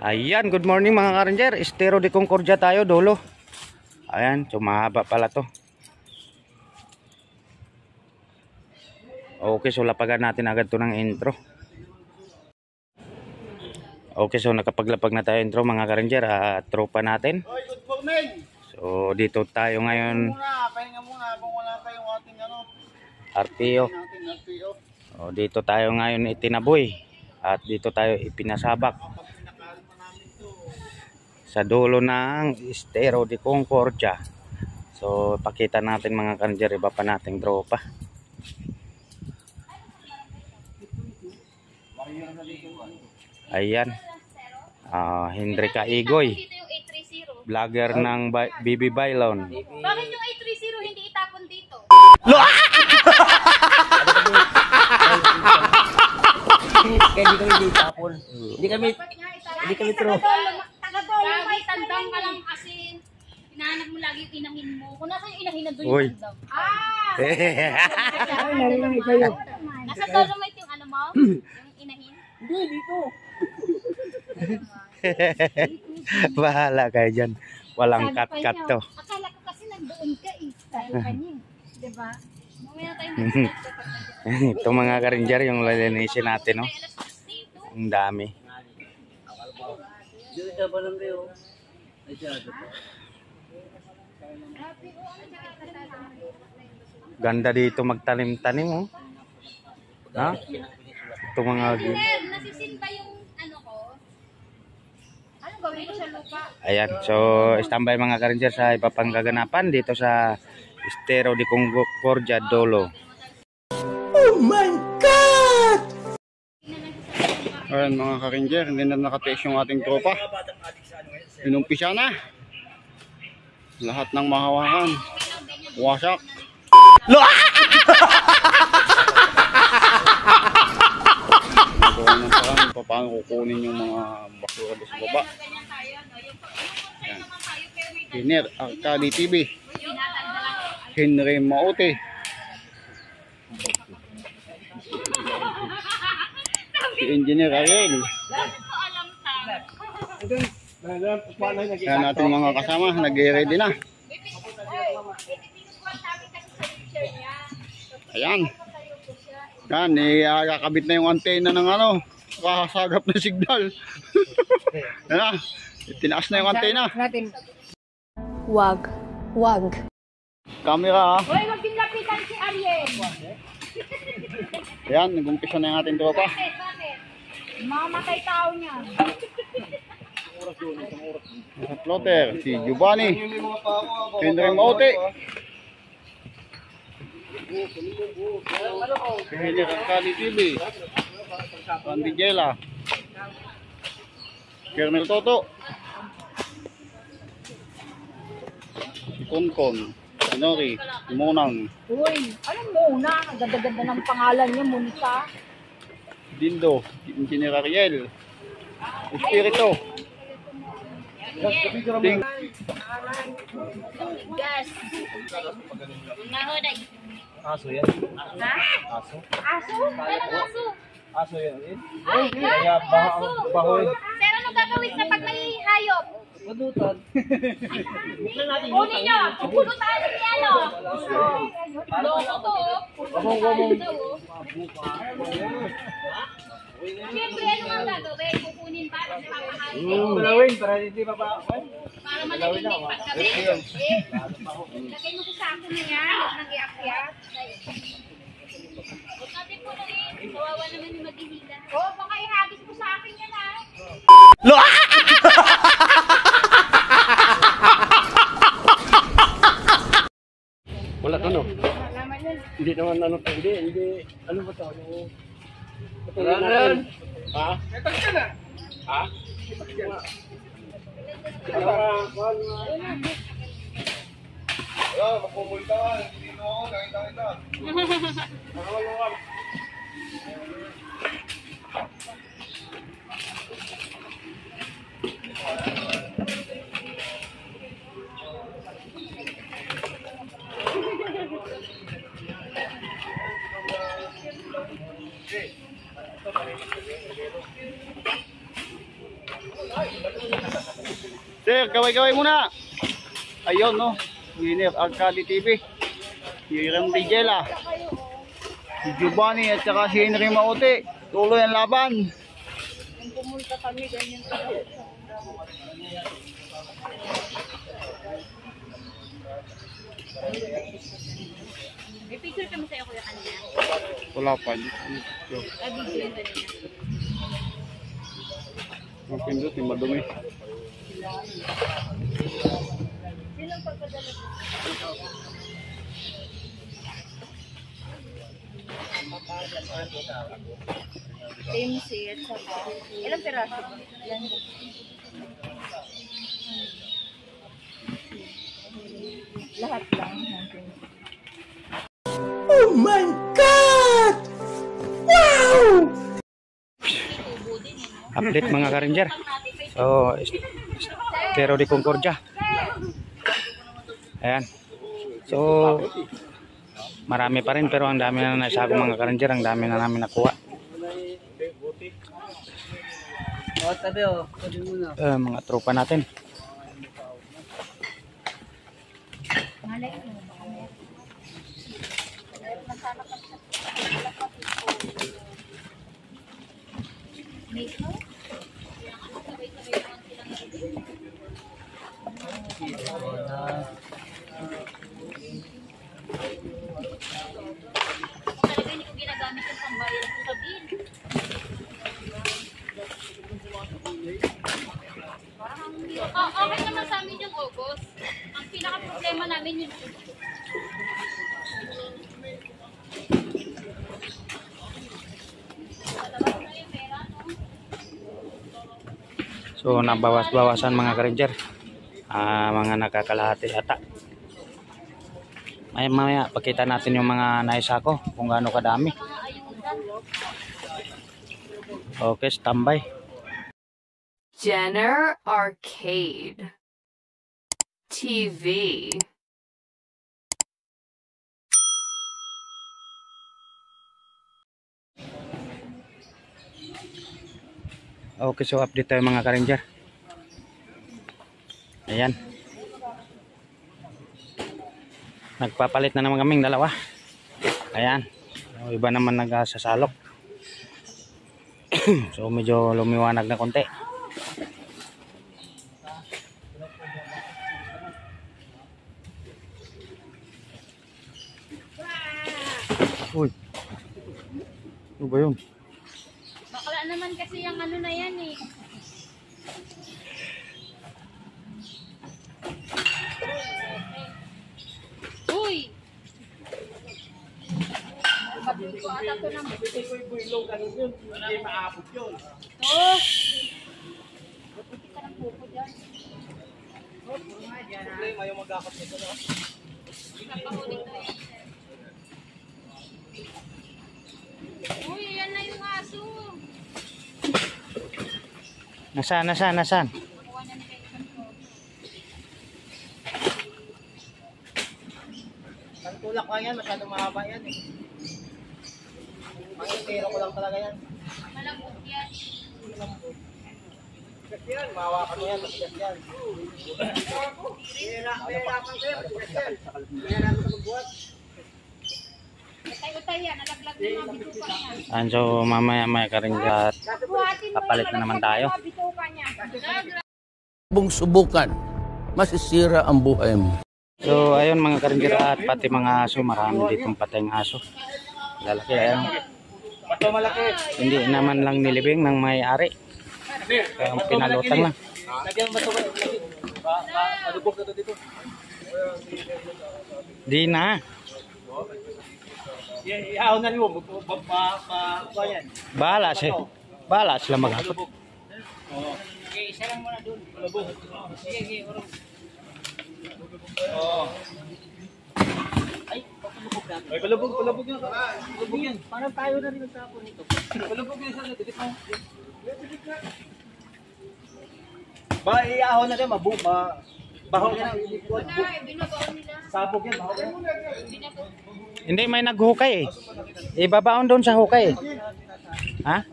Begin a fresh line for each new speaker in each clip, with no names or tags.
Ayan, good morning mga ka-ranger. Estero de Concordia tayo, Dolo. Ayan, sumahaba pala to. Okay, so lapagan natin agad to ng intro. Okay, so nakapaglapag na tayo intro mga ka-ranger. Tropa natin.
Good morning.
So dito tayo ngayon.
Pahinga muna kung wala tayong ating
RPO.
RPO.
O, dito tayo ngayon itinaboy. At dito tayo ipinasabak. Sa dulo ng Estero de Concordia. So pakita natin mga ka-ranger, iba pa nating tropa. Ayan. Hendrika Igoy. Vlogger ng BB Bailon.
Bakit yung 830 hindi itapon dito?
Hindi kami ditapon. Hindi kami true.
Taga-dolo may tandang ka lang kasi hinahanap mo lagi yung inahin mo. Kung nasa yung inahin na doon
Uy.
yung tandang. Nasa Dolomite yung ano mo? Yung inahin?
Hindi, dito.
Bahala kayo dyan. Walang cut-cut to.
Akala ko kasi nandoon ka eh. Dahil kanya. Diba? Mamaya tayo mag-cut.
Ito mga ka-ranger, yung lalinisin natin, no? Ang dami. Ganda dito magtanim-tanim, oh. Ha? Ito mga...
Nasisin ba yung ano ko? Ano gawin ko sa lupa?
Ayan, so standby mga ka-ranger sa iba pang kaganapan dito sa Estero de Concordia, Dolo.
Oh my God! Ayan mga ka-ranger, hindi na nakatiis yung ating tropa. Inumpisa na. Lahat ng mahawakan. Wasak. Paano kukunin yung mga basura sa baba. Engineer Arcady TV, Henry Maote, si Engineer Ariel. Yan ating mga kasama, nag-ready na. Ayan. Yan, kakabit na yung antena ng ano, kakasagap na signal. Yan, tinaas na yung antena.
Wag.
Camera ha.
Hoy, wag din lapitan si Ariel.
Ayan, nag-umpisa na yung ating tropa.
Bakit? Mamamatay tao niya.
Sa plotter, si Giovanni, Henry Maote, si Henry Arcady TV, Randy Jela, Kernel Toto, si Konkon, si Nori, si Monang,
Uy, anong muna? Ang ganda-ganda ng pangalan niya, Monica.
si Dindo, si Engineer Ariel, Espiritu, Ting,
Yes. Nahoday.
Aso yan.
Ha?
Aso?
Aso? Walang aso.
Aso yan eh.
Ay,
Kaya
aso.
bahoy.
Sir, ano gagawin sa pag may hayop?
Madutan.
Kunin nyo. Pupulutan niya, ano? Loko to, Pupulutan daw, Siyempre, ano ang gagawin? Kukunin pa at papakain.
Dalawin para hindi mapakain.
Para manahimik paggabi. Lagay mo sa sako na yan. Huwag nang iakya. Huwag natin po na rin. Kawawa naman yung maghihila. Oo, baka ihagis mo sa akin yan ha.
Wala to no? Hindi naman ano to. Hindi. Ano ba to? Wala na. Ha? Etak ka na. Ha? Wala, magpupulta ka. Hindi mo ako. Nakita. Sir, kaway-kaway muna. Ayun, no. Winner, Arcade TV. Si Ram Digela. Si Giovanni at saka si Henry Mauti. Tuloy ang laban.
Kung pumunta kami, ganyan talaga. May picture kami sa'yo, kuya, kanina.
Wala pa.
Video yun kanina.
Ang pindot, yung madumi.
Sinong pagpadala? Team C at saka ilang piraso ba? Yan. Lahat lang.
Oh my God! Wow!
Update mga ka-ranger. So, Estero de Concordia. Ayan. So, marami pa rin pero ang dami na naisako mga ka-ranger. Ang dami na namin nakuha. Mga tropa natin.
Malay mo ba kami? Meron na sana pa siya. Make mo? Sabay-sabay naman silang naging. Talaga hindi ko ginagamit yung pambayad ko sa bill. Okay naman sa amin yung August. Ang pinaka-problema namin yung
So, nabawas-bawasan mga ka-ranger. Mga nakakalahati ata. Maya pakita natin yung mga naisako kung gaano kadami. Okay, standby.
Jenner Arcade TV.
Okay, so update tayo mga ka-ranger. Ayan. Nagpapalit na naman kaming dalawa. Ayan. Iba naman nagsasalok. So medyo lumiwanag na konti. Uy. Ano ba yun?
bakla naman kasi yung ano na yan eh. Uy! Kapit ko ata to ng
Hindi maabot yun.
oh! Kapit ka ng pupo dyan.
Problema yung mag-akot nito, no?
Kapahuli ko yan. Uy, yan na yung aso.
Nasaan?
Nakuha na ni Kaisan ko.
Ang tulak ko yan, masyadong mahaba yan eh. Ang tiro ko lang talaga yan.
Malambot yan.
Matigas yan, mahawakan mo yan, matigas yan. Mahirapan kayo, matigas yan. Mahirapan ka magbuhat.
Utay-utay yan, nalaglag na mga bituka niya.
And so mamaya ka-ranger at
Buhatin mo
papalit na naman tayo.
mga bituka niya.
Bung subukan, masisira ang buhay mo.
So ayun mga ka-ranger at pati mga aso, marami ditong patayng aso. Lalaki ayun.
Bato malaki.
Hindi naman lang nilibing ng may-ari. Kaya pinalutang lang.
Lagyan mo bato malaki. Malubog na ito dito.
Di na.
Ihaw na rin mo, pa yan.
Bahala sila mag-akot.
Okay, isa lang muna doon. Malubog. Sige, urong. Oo. Ay, palubog natin. Ay, palubog yun. Palubog yan. Parang tayo na rin nagtapon nito. Palubog yun sa dito. Ba, iahon na rin, baho yan.
Binabaon nila.
Sabog yan, baho yan.
Hindi, may naghukay eh. Ibabaon doon sa hukay eh. Ha?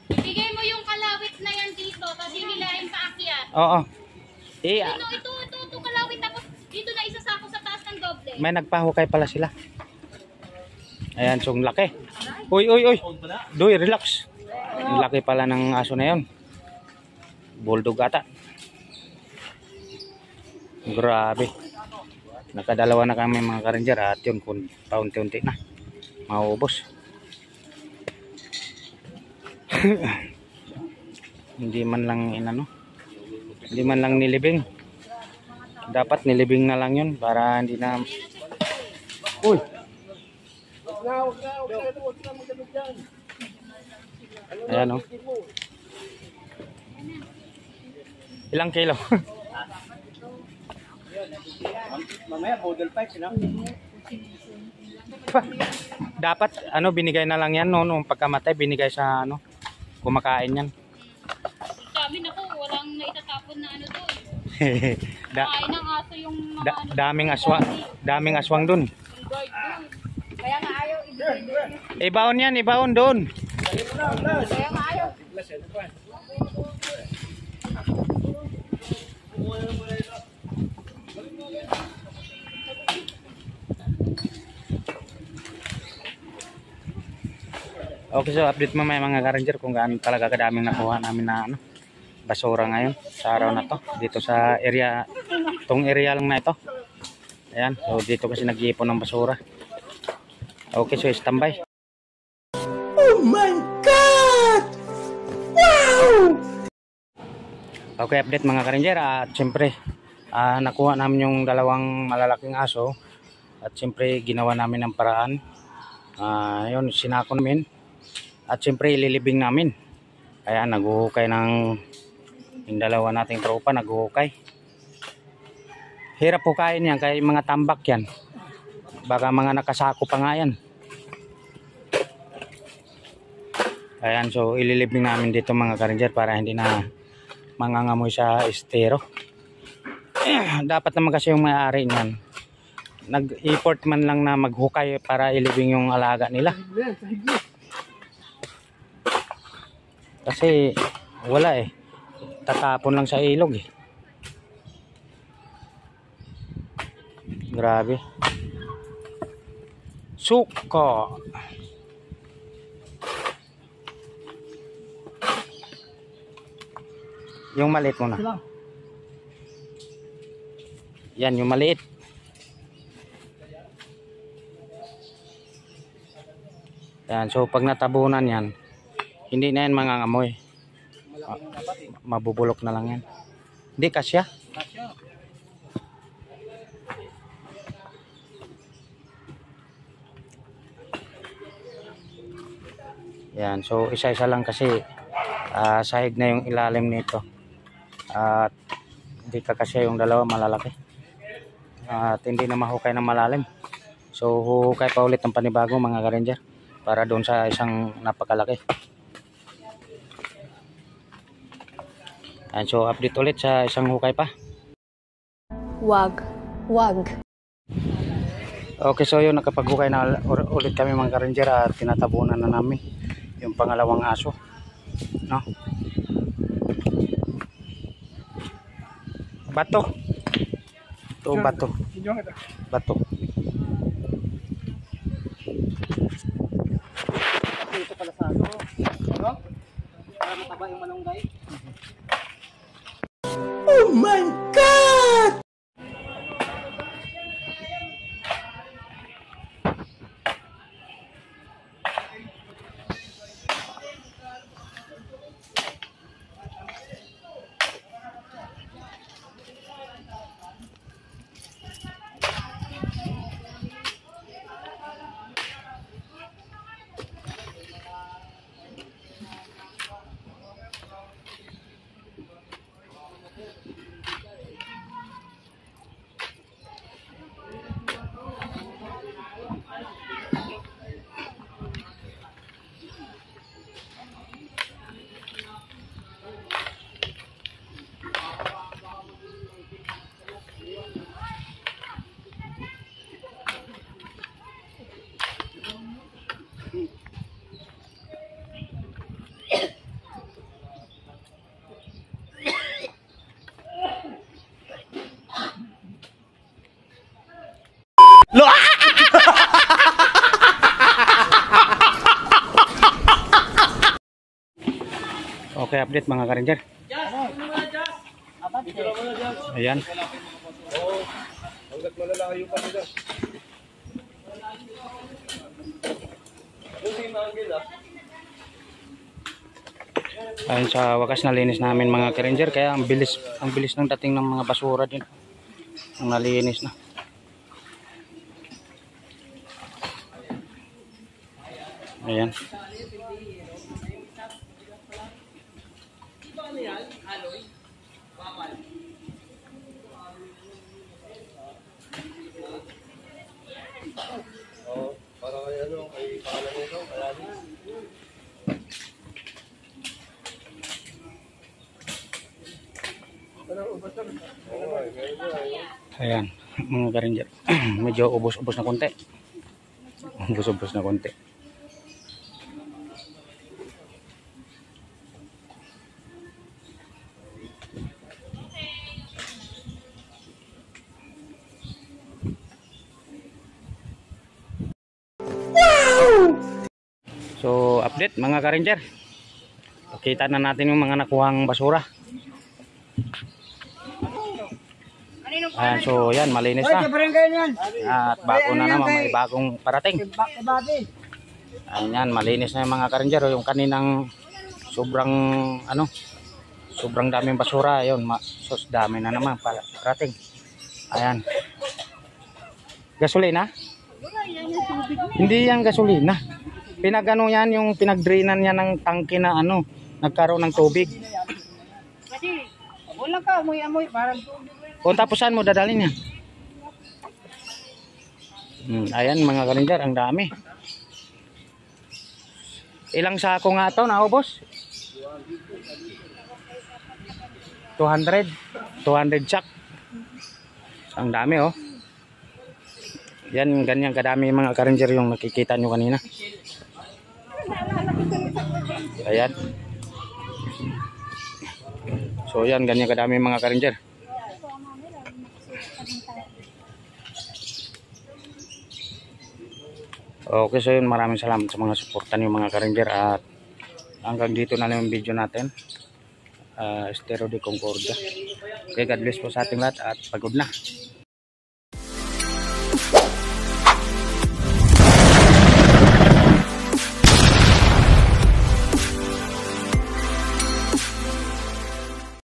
Bigay mo yung kalawit na yan dito, tapos hinilahin paakyat.
Oo.
Ito kalawin tapos dito na isasako sa taas ng doble.
May nagpahukay pala sila. Ayan, so ang laki. Uy. Doy, relax. Ang laki pala ng aso na yun. Bulldog ata. Grabe. Nakadalawa na kami mga ka-ranger at yun kung paunti-unti na. Maubos. Hindi man lang inano. Hindi man lang nilibing. Dapat nilibing na lang yun para hindi na. Uy. Ayan o. Ilang kilo?
Mamaya, bodel pipe sila.
Dapat ano binigay na lang yan no, nung pagkamatay binigay sa ano kumakain yan.
Dami na po, walang naitatapon na ano doon.
da,
Kain ng aso yung mga ano.
daming aswang dun.
Kaya nga ayaw ibigay.
Ibaon yan, ibaon dun.
Kaya nga ayaw.
Okay, so update mamaya mga ka-ranger kung gaano talaga kadaming nakuha namin na ano, basura ngayon sa araw na to dito sa area, tong area lang na ito. Ayan, so dito kasi nag-iipon ng basura. Okay, so standby.
Oh my God! Wow!
Okay, update mga ka-ranger at syempre nakuha namin yung dalawang malalaking aso at syempre ginawa namin ng paraan. Yun, sinako namin. At siyempre ililibing namin. Kaya naghuhukay ng yung dalawa nating tropa, naghuhukay. Hirap hukayin yan, kaya mga tambak yan. Baka mga nakasako pa nga yan. Ayan, so ililibing namin dito mga ka-ranger para hindi na mangangamoy sa estero. Dapat naman kasi yung may-ari niyan nag-import man lang na maghukay para ilibing yung alaga nila. Kasi wala eh. Tatapon lang sa ilog eh. Grabe. Suka. Yung maliit muna. Yan yung maliit. Yan, so pag natabunan yan, hindi na yan mangangamoy. Mabubulok na lang yan. Hindi kasya. Yan, so isa-isa lang kasi sahig na yung ilalim nito. At hindi kakasya yung dalawa malalaki. At hindi na mahukay ng malalim. So huhukay pa ulit ng panibago mga ka-ranger para doon sa isang napakalaki. And so update ulit sa isang hukay pa.
Wag.
Okay, so yun, nakapaghukay na ulit kami mga ka-ranger at tinatabunan na namin yung pangalawang aso. No? Bato. Ito bato. Bato.
Ito pala sa ano. Ano? Para mataba yung malunggay.
Oh my God!
update mga ka-ranger. Ayan. Ayun, sa wakas nalinis namin mga ka-ranger, kaya ang bilis ng dating ng mga basura din. Ang nalinis na. Ayan. Ayan, mga ka-ranger. Medyo ubos-ubos na konti. Ubos-ubos na konti. So, update mga ka-ranger. Pakita na natin yung mga nakuhang basura. Ayan, so yan, malinis na. At bago na naman, may bagong parating. Ayan yan, malinis na yung mga ka-ranger. Yung kaninang sobrang, sobrang daming basura. Ayun, sos dami na naman parating. Ayan. Gasolina? Hindi yan gasolina. Pinagano yan, yung pinagdrainan niya ng tangke na nagkaroon ng tubig.
Kasi, wala ka, amoy-amoy, parang tubig.
Kung tapos saan mo dadalhin yan? Ayan mga ka-ranger, ang dami. Ilang sako nga ito, naubos? 200 sak. Ang dami oh. Yan, ganyan kadami mga ka-ranger yung nakikita nyo kanina. Ayan. So yan, ganyan kadami mga ka-ranger. Okay, so yun, maraming salamat sa mga suporta niyo mga ka-ranger, at hanggang dito na lang yung video natin. Estero de Concordia. Okay, God bless po sa ating lahat at pagod na.